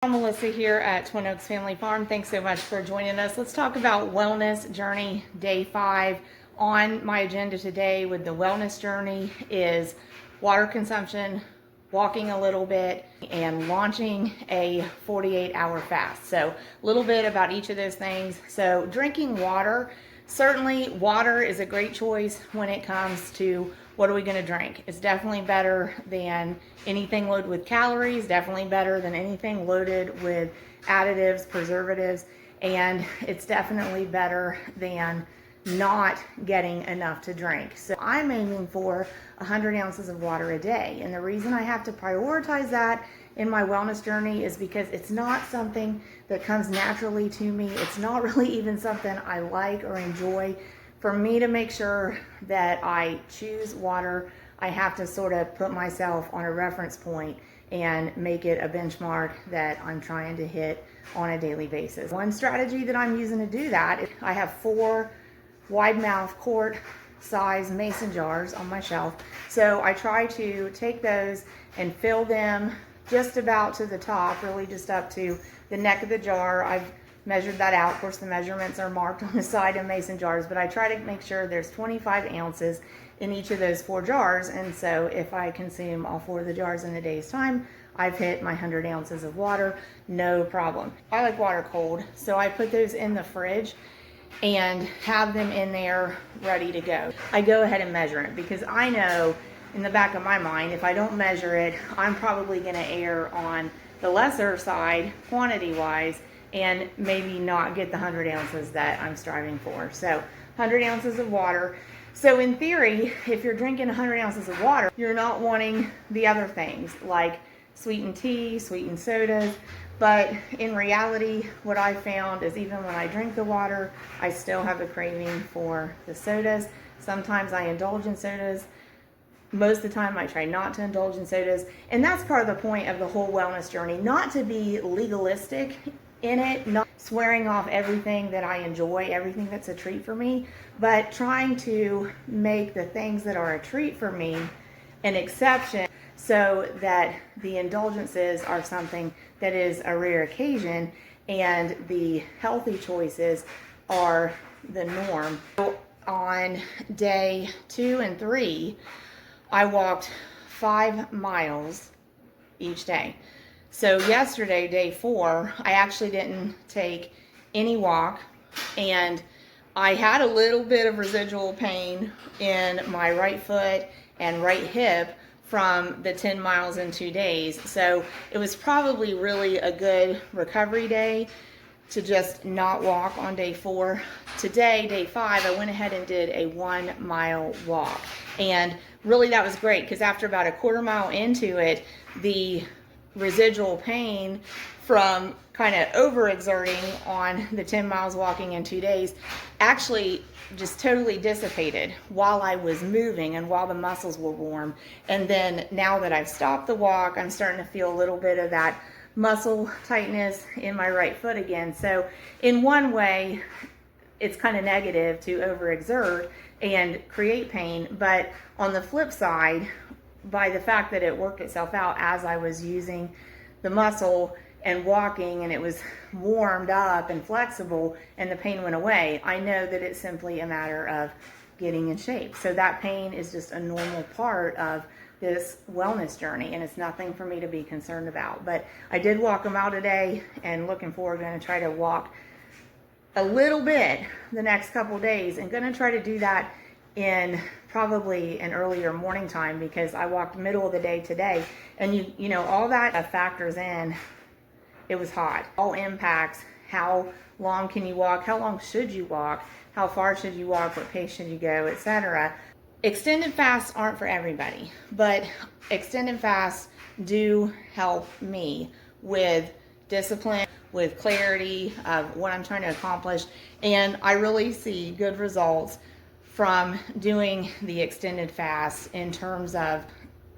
I'm Melissa here at Twin Oaks Family Farm. Thanks so much for joining us. Let's talk about Wellness Journey Day 5. On my agenda today with the Wellness Journey is water consumption, walking a little bit, and launching a 48-hour fast. So a little bit about each of those things. So drinking water, certainly water is a great choice when it comes to what are we going to drink. It's definitely better than anything loaded with calories, definitely better than anything loaded with additives, preservatives, and it's definitely better than not getting enough to drink. So I'm aiming for 100 ounces of water a day. And the reason I have to prioritize that in my wellness journey is because it's not something that comes naturally to me. It's not really even something I like or enjoy. For me to make sure that I choose water, I have to sort of put myself on a reference point and make it a benchmark that I'm trying to hit on a daily basis. One strategy that I'm using to do that, I have 4 wide mouth quart size mason jars on my shelf. So I try to take those and fill them just about to the top, really just up to the neck of the jar. I've measured that out. Of course, the measurements are marked on the side of mason jars, but I try to make sure there's 25 ounces in each of those 4 jars. And so if I consume all 4 of the jars in a day's time, I've hit my 100 ounces of water, no problem. I like water cold, so I put those in the fridge and have them in there ready to go. I go ahead and measure it because I know in the back of my mind, if I don't measure it, I'm probably going to err on the lesser side quantity wise and maybe not get the 100 ounces that I'm striving for. So 100 ounces of water. So in theory, if you're drinking 100 ounces of water, you're not wanting the other things like sweetened tea, sweetened sodas. But in reality, what I found is even when I drink the water, I still have a craving for the sodas. Sometimes I indulge in sodas. Most of the time I try not to indulge in sodas. And that's part of the point of the whole wellness journey, not to be legalistic in it, not swearing off everything that I enjoy, everything that's a treat for me, but trying to make the things that are a treat for me an exception so that the indulgences are something that is a rare occasion and the healthy choices are the norm. So on day 2 and 3, I walked 5 miles each day. So yesterday, day 4, I actually didn't take any walk, and I had a little bit of residual pain in my right foot and right hip from the 10 miles in 2 days. So it was probably really a good recovery day to just not walk on day 4. Today, day 5, I went ahead and did a 1-mile walk. And really that was great because after about a quarter mile into it, the residual pain from kind of overexerting on the 10 miles walking in 2 days actually just totally dissipated while I was moving and while the muscles were warm. And then now that I've stopped the walk, I'm starting to feel a little bit of that muscle tightness in my right foot again. So in one way, it's kind of negative to overexert and create pain, but on the flip side, by the fact that it worked itself out as I was using the muscle and walking and it was warmed up and flexible and the pain went away, I know that it's simply a matter of getting in shape. So that pain is just a normal part of this wellness journey and it's nothing for me to be concerned about. But I did walk a mile today and looking forward, going to try to walk a little bit the next couple days and going to try to do that in probably an earlier morning time because I walked middle of the day today, and you know all that factors in. It was hot. All impacts how long can you walk, how long should you walk, how far should you walk, what pace should you go, etc. Extended fasts aren't for everybody, but extended fasts do help me with discipline, with clarity of what I'm trying to accomplish, and I really see good results from doing the extended fast in terms of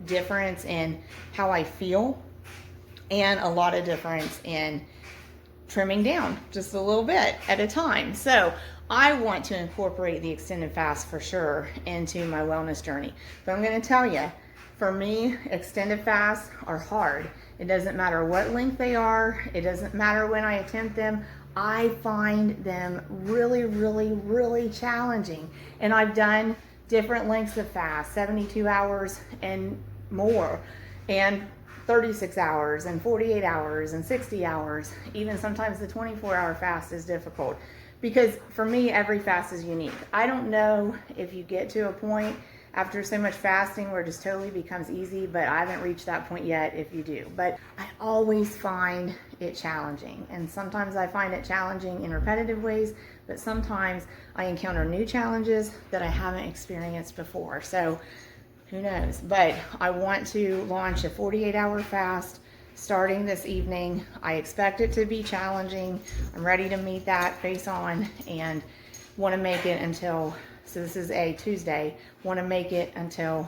difference in how I feel and a lot of difference in trimming down just a little bit at a time. So I want to incorporate the extended fast for sure into my wellness journey. But I'm going to tell you, for me, extended fasts are hard It doesn't matter what length they are. It doesn't matter when I attempt them. I find them really, really, really challenging. And I've done different lengths of fast, 72 hours and more, and 36 hours and 48 hours and 60 hours. Even sometimes the 24-hour fast is difficult, because for me, every fast is unique. I don't know if you get to a point after so much fasting where it just totally becomes easy, but I haven't reached that point yet if you do. But I always find it challenging. And sometimes I find it challenging in repetitive ways, but sometimes I encounter new challenges that I haven't experienced before. So who knows? But I want to launch a 48-hour fast starting this evening. I expect it to be challenging. I'm ready to meet that face on, and want to make it until, so this is a Tuesday, want to make it until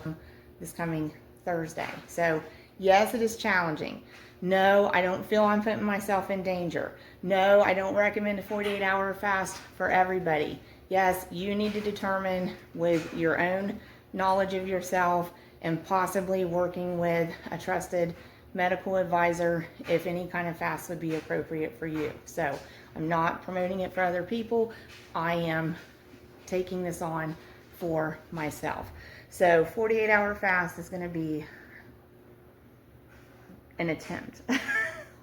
this coming Thursday. So yes, it is challenging. No, I don't feel I'm putting myself in danger. No, I don't recommend a 48-hour fast for everybody. Yes, you need to determine with your own knowledge of yourself and possibly working with a trusted medical advisor if any kind of fast would be appropriate for you. So I'm not promoting it for other people. I am taking this on for myself. So 48-hour fast is going to be an attempt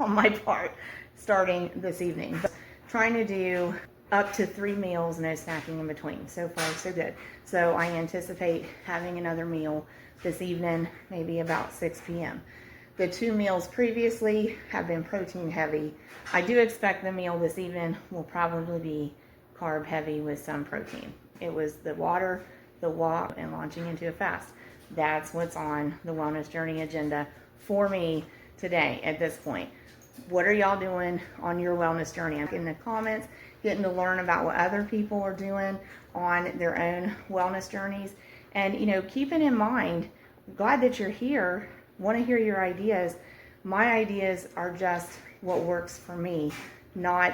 on my part starting this evening. But trying to do up to 3 meals, no snacking in between. So far, so good. So I anticipate having another meal this evening, maybe about 6 p.m. The 2 meals previously have been protein heavy. I do expect the meal this evening will probably be carb heavy with some protein. It was the water, the walk, and launching into a fast. That's what's on the Wellness Journey agenda for me today at this point. What are y'all doing on your wellness journey? I'm in the comments, getting to learn about what other people are doing on their own wellness journeys. And, you know, keeping in mind, glad that you're here, want to hear your ideas. My ideas are just what works for me, not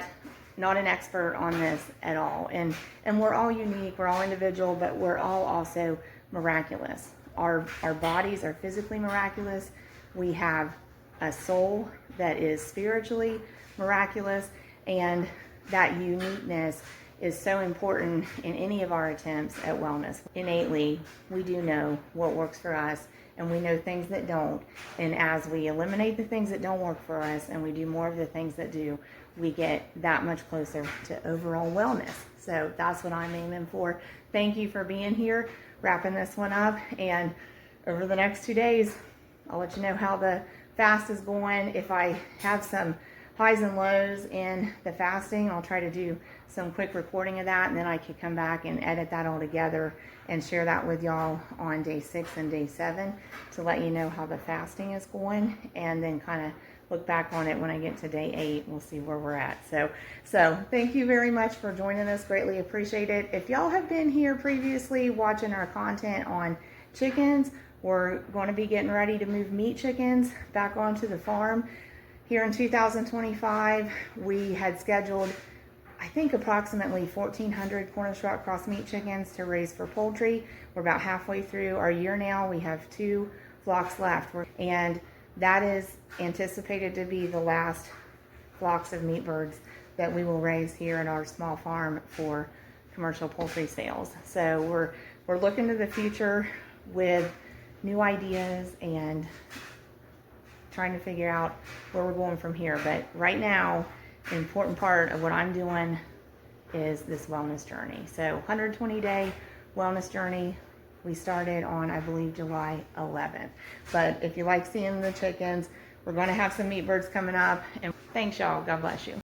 an expert on this at all. And we're all unique, we're all individual, but we're all also miraculous. Our bodies are physically miraculous. We have a soul that is spiritually miraculous, and that uniqueness is so important in any of our attempts at wellness. Innately, we do know what works for us, and we know things that don't. And as we eliminate the things that don't work for us and we do more of the things that do, we get that much closer to overall wellness. So that's what I'm aiming for. Thank you for being here, wrapping this one up. And over the next 2 days, I'll let you know how the fast is going. If I have some highs and lows in the fasting, I'll try to do some quick recording of that, and then I could come back and edit that all together and share that with y'all on day 6 and day 7 to let you know how the fasting is going, and then kind of look back on it when I get to day 8. We'll see where we're at. So thank you very much for joining us. Greatly appreciate it. If y'all have been here previously watching our content on chickens, we're going to be getting ready to move meat chickens back onto the farm here in 2025. We had scheduled, I think, approximately 1,400 Cornish Rock Cross meat chickens to raise for poultry. We're about halfway through our year now. We have 2 flocks left, and that is anticipated to be the last flocks of meat birds that we will raise here at our small farm for commercial poultry sales. So we're looking to the future with new ideas and trying to figure out where we're going from here. But right now, the important part of what I'm doing is this wellness journey. So 120-day wellness journey. We started on, I believe, July 11th. But if you like seeing the chickens, we're going to have some meat birds coming up. And thanks, y'all. God bless you.